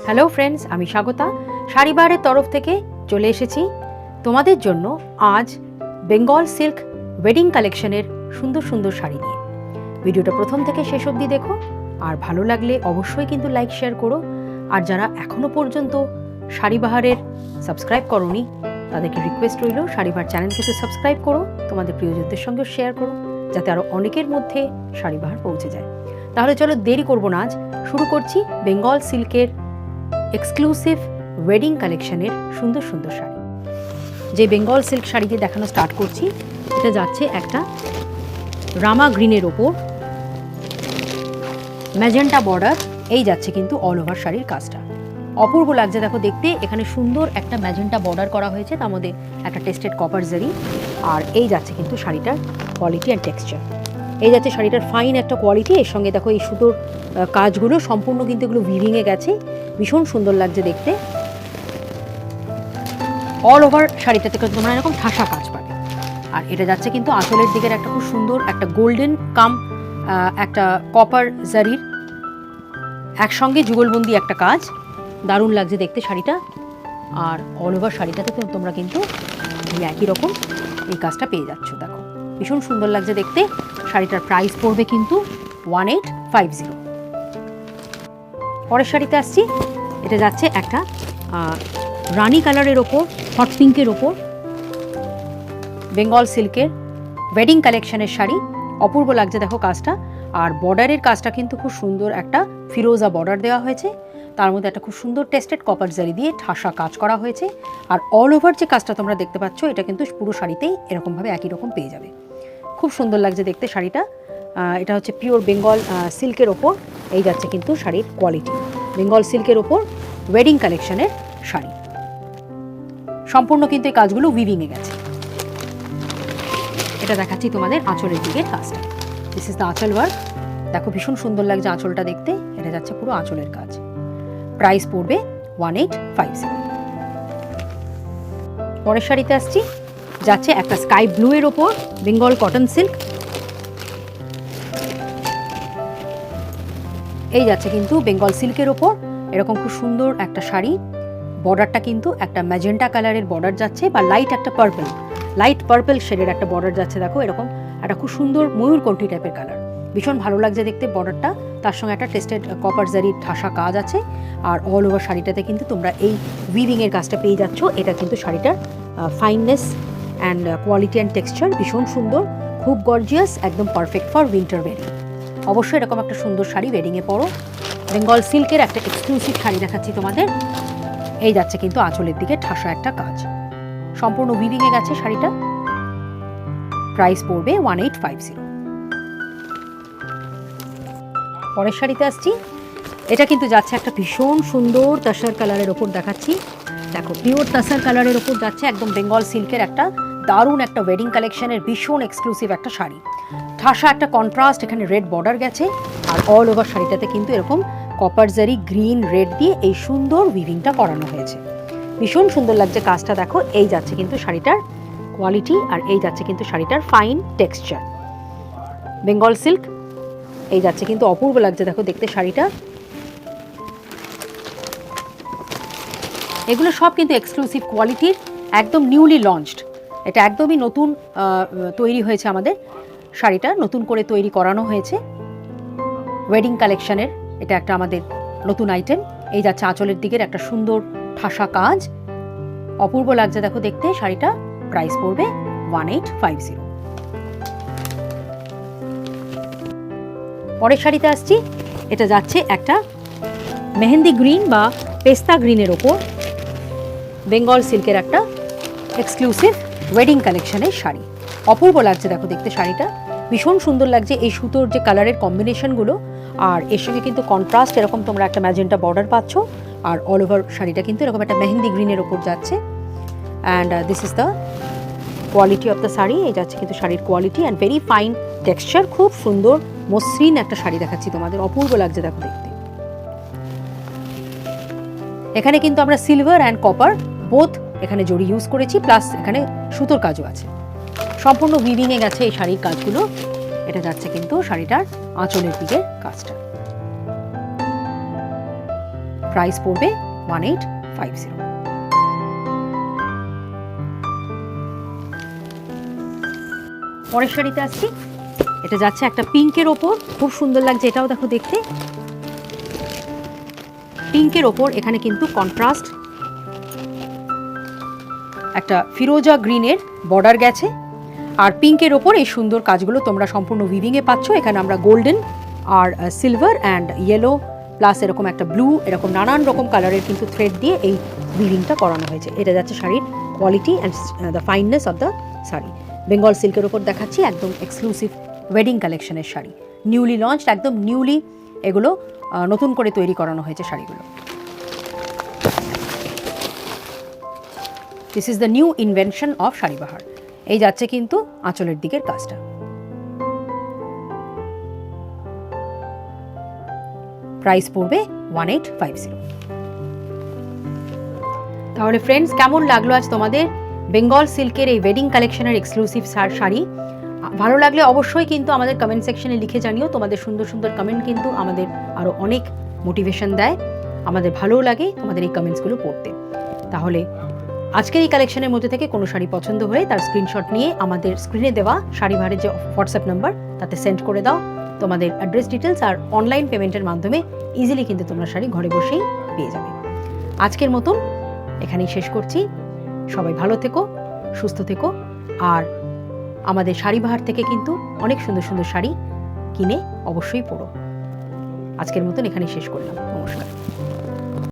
Hello friends, আমি স্বাগতা শাড়িবাহারের তরফ থেকে চলে এসেছি তোমাদের জন্য আজ বেঙ্গল সিল্ক ওয়েডিং কালেকশনের সুন্দর সুন্দর শাড়ি নিয়ে। ভিডিওটা প্রথম থেকে শেষ অবধি দেখো, আর ভালো লাগলে অবশ্যই কিন্তু লাইক শেয়ার করো। আর যারা এখনও পর্যন্ত শাড়িবাহারের সাবস্ক্রাইব করোনি তাদেরকে রিকোয়েস্ট রইল শাড়িবাহার চ্যানেলকে একটু সাবস্ক্রাইব করো, তোমাদের প্রিয়জনদের সঙ্গে শেয়ার করো, যাতে আরও অনেকের মধ্যে শাড়িবাহার পৌঁছে যায়। তাহলে চলো দেরি করবো না, আজ শুরু করছি বেঙ্গল সিল্কের এক্সক্লুসিভ ওয়েডিং কালেকশনের সুন্দর সুন্দর শাড়ি। যে বেঙ্গল সিল্ক শাড়িটি দেখানো স্টার্ট করছি, এটা যাচ্ছে একটা রামা গ্রিনের ওপর ম্যাজেন্টা বর্ডার, এই যাচ্ছে কিন্তু অল ওভার শাড়ির কাজটা অপূর্ব লাগছে। দেখো দেখতে, এখানে সুন্দর একটা ম্যাজেন্টা বর্ডার করা হয়েছে, তার মধ্যে একটা টেস্টেড কপার জারি, আর এই যাচ্ছে কিন্তু শাড়িটার কোয়ালিটি অ্যান্ড টেক্সচার। এই যাচ্ছে শাড়িটার ফাইন একটা কোয়ালিটি। এর সঙ্গে দেখো এই সুতোর কাজগুলো সম্পূর্ণ কিন্তু এগুলো উইভিংয়ে গেছে, ভীষণ সুন্দর লাগছে দেখতে। অল ওভার শাড়িটা থেকে তোমরা এরকম ঠাসা কাজ পাবে। আর এটা যাচ্ছে কিন্তু আঁচলের দিকের একটা খুব সুন্দর একটা গোল্ডেন কাম একটা কপার জারির একসঙ্গে যুগলবন্দি একটা কাজ, দারুণ লাগছে দেখতে শাড়িটা। আর অল ওভার শাড়িটাতে তোমরা কিন্তু একই রকম এই কাজটা পেয়ে যাচ্ছ। দেখো ভীষণ সুন্দর লাগছে দেখতে। শাড়িটার প্রাইস পড়বে কিন্তু 1850। পরের শাড়িতে আসছি, এটা যাচ্ছে একটা রানি কালারের ওপর হট পিঙ্কের ওপর বেঙ্গল সিল্কের ওয়েডিং কালেকশনের শাড়ি, অপূর্ব লাগছে দেখো কাজটা। আর বর্ডারের কাজটা কিন্তু খুব সুন্দর একটা ফিরোজা বর্ডার দেওয়া হয়েছে, তার মধ্যে একটা খুব সুন্দর টেস্টেড কপার জারি দিয়ে ঠাসা কাজ করা হয়েছে। আর অল ওভার যে কাজটা তোমরা দেখতে পাচ্ছ, এটা কিন্তু পুরো শাড়িতেই এরকমভাবে একই রকম পেয়ে যাবে। খুব সুন্দর লাগছে দেখতে শাড়িটা। এটা হচ্ছে পিওর বেঙ্গল সিল্কের ওপর, এই যাচ্ছে কিন্তু শাড়ির কোয়ালিটি। বেঙ্গল সিল্কের ওপর ওয়েডিং কালেকশনের শাড়ি, সম্পূর্ণ কিন্তু এই কাজগুলো উইভিংয়ে গেছে। এটা দেখাচ্ছি তোমাদের আঁচলের দিকের কাজটা। দিস ইজ দ্য আঁচল ওয়ার্ক। দেখো ভীষণ সুন্দর লাগছে আঁচলটা দেখতে। এটা যাচ্ছে পুরো আঁচলের কাজ। প্রাইস পড়বে 1850। পরের শাড়িতে আসছি, যাচ্ছে একটা স্কাই ব্লু এর ওপর বেঙ্গল কটন সিল্ক, এই যাচ্ছে কিন্তু বেঙ্গল সিল্কের ওপর এরকম খুব সুন্দর একটা শাড়ি। বর্ডারটা কিন্তু একটা ম্যাজেন্টা কালারের বর্ডার যাচ্ছে, বা লাইট একটা লাইট পার্পল শেডের একটা বর্ডার যাচ্ছে। দেখো এরকম একটা খুব সুন্দর ময়ূরকণ্ঠী টাইপের কালার, ভীষণ ভালো লাগছে দেখতে বর্ডারটা। তার সঙ্গে একটা টেস্টেড কপার জারির ঠাসা কাজ আছে। আর অল ওভার শাড়িটাতে কিন্তু তোমরা এই উইভিংয়ের কাজটা পেয়ে যাচ্ছ। এটা কিন্তু শাড়িটার fineness and quality and texture ভীষণ সুন্দর, খুব গর্জিয়াস, একদম পারফেক্ট ফর উইন্টার ওয়েডিং। অবশ্যই এরকম একটা সুন্দর শাড়ি ওয়েডিংয়ে পরো। বেঙ্গল সিল্কের একটা এক্সক্লুসিভ শাড়ি দেখাচ্ছি তোমাদের। এই যাচ্ছে কিন্তু আঁচলের দিকে ঠাসা একটা কাজ, সম্পূর্ণ উইভিংয়ে গেছে শাড়িটা। প্রাইস পড়বে 1850। পরের শাড়িতে আসছি, এটা কিন্তু যাচ্ছে একটা ভীষণ সুন্দর তাসার কালারের ওপর দেখাচ্ছি। দেখো পিওর তাসার কালারের ওপর যাচ্ছে একদম বেঙ্গল সিল্কের একটা দারুণ একটা ওয়েডিং কালেকশনের ভীষণ এক্সক্লুসিভ একটা শাড়ি। ঠাসা একটা কন্ট্রাস্ট, এখানে রেড বর্ডার গেছে। আর অল ওভার শাড়িটাতে কিন্তু এরকম কপার জারি গ্রিন রেড দিয়ে এই সুন্দর উইভিংটা করানো হয়েছে। ভীষণ সুন্দর লাগছে কাজটা। দেখো এই যাচ্ছে কিন্তু শাড়িটার কোয়ালিটি, আর এই যাচ্ছে কিন্তু শাড়িটার ফাইন টেক্সচার। বেঙ্গল সিল্ক, এই যাচ্ছে কিন্তু অপূর্ব লাগছে দেখো দেখতে শাড়িটা। এগুলো সব কিন্তু এক্সক্লুসিভ কোয়ালিটির, একদম নিউলি লঞ্চড। এটা একদমই নতুন তৈরি হয়েছে আমাদের শাড়িটা, নতুন করে তৈরি করানো হয়েছে ওয়েডিং কালেকশনের। এটা একটা আমাদের নতুন আইটেম। এই যাচ্ছে আঁচলের দিকের একটা সুন্দর ঠাসা কাজ, অপূর্ব লাগছে দেখো দেখতে শাড়িটা। প্রাইস পড়বে 1850। পরের শাড়িতে আসছি, এটা যাচ্ছে একটা মেহেন্দি গ্রিন বা পেস্তা গ্রিনের ওপর বেঙ্গল সিল্কের একটা এক্সক্লুসিভ ওয়েডিং কালেকশনের শাড়ি। অপূর্ব লাগছে দেখো দেখতে শাড়িটা, ভীষণ সুন্দর লাগছে এই সুতোর যে কালারের কম্বিনেশনগুলো। আর এর সঙ্গে কিন্তু কন্ট্রাস্ট এরকম তোমরা একটা ম্যাজেন্টা বর্ডার পাচ্ছ। আর অল ওভার শাড়িটা কিন্তু এরকম একটা মেহেন্দি গ্রিনের ওপর যাচ্ছে। And this is the quality of the sari. এই যাচ্ছে কিন্তু শাড়ির quality and very fine texture. খুব সুন্দর মসৃণ একটা শাড়ি দেখাচ্ছি তোমাদের, অপূর্ব লাগছে দেখো দেখতে। এখানে কিন্তু আমরা সিলভার অ্যান্ড কপার বোথ এখানে জড়ি ইউজ করেছি, প্লাস এখানে সুতোর কাজও আছে। সম্পূর্ণ উইভিংয়ে গেছে এই শাড়ির কাজগুলো। এটা যাচ্ছে কিন্তু শাড়িটার আঁচলের দিকের কাজটা। প্রাইস পড়বে 1850। পরের শাড়িতে আসছি, এটা যাচ্ছে একটা পিঙ্কের ওপর, খুব সুন্দর লাগছে এটাও, দেখো দেখতে পিঙ্কের ওপর এখানে কিন্তু কন্ট্রাস্ট একটা ফিরোজা গ্রিনের বর্ডার গেছে, আর পিঙ্কের ওপর এই সুন্দর কাজগুলো তোমরা সম্পূর্ণ উইভিংয়ে পাচ্ছ। এখানে আমরা গোল্ডেন আর সিলভার অ্যান্ড ইয়েলো প্লাস এরকম একটা ব্লু, এরকম নানান রকম কালারের কিন্তু থ্রেড দিয়ে এই উইভিংটা করানো হয়েছে। এটা যাচ্ছে শাড়ির quality and the fineness of the sari. Bengal সিল্কের ওপর দেখাচ্ছি একদম এক্সক্লুসিভ ওয়েডিং কালেকশনের শাড়ি, নিউলি লঞ্চড, একদম নিউলি এগুলো নতুন করে তৈরি করানো হয়েছে শাড়িগুলো। This is the new invention of Sharibahar. এই যাচ্ছে কিন্তু আঁচলের দিকের কাজটা। প্রাইস পড়বে 1850। তাহলে ফ্রেন্ডস, কেমন লাগলো আজ তোমাদের বেঙ্গল সিল্কের এই ওয়েডিং কালেকশনের এক্সক্লুসিভ শাড়ি? ভালো লাগলে অবশ্যই কিন্তু আমাদের কমেন্ট সেকশনে লিখে জানিও। তোমাদের সুন্দর সুন্দর কমেন্ট কিন্তু আমাদের আরও অনেক মোটিভেশন দেয়, আমাদের ভালোও লাগে তোমাদের এই কমেন্টসগুলো পড়তে। তাহলে আজকের এই কালেকশনের মধ্যে থেকে কোনো শাড়ি পছন্দ হলে তার স্ক্রিনশট নিয়ে আমাদের স্ক্রিনে দেওয়া শাড়িবাহারের যে হোয়াটসঅ্যাপ নাম্বার তাতে সেন্ড করে দাও তোমাদের অ্যাড্রেস ডিটেলস, আর অনলাইন পেমেন্টের মাধ্যমে ইজিলি কিন্তু তোমরা শাড়ি ঘরে বসেই পেয়ে যাবে। আজকের মতন এখানেই শেষ করছি। সবাই ভালো থেকো, সুস্থ থেকো, আর আমাদের শাড়িবাহার থেকে কিন্তু অনেক সুন্দর সুন্দর শাড়ি কিনে অবশ্যই পরো। আজকের মতন এখানেই শেষ করলাম। নমস্কার।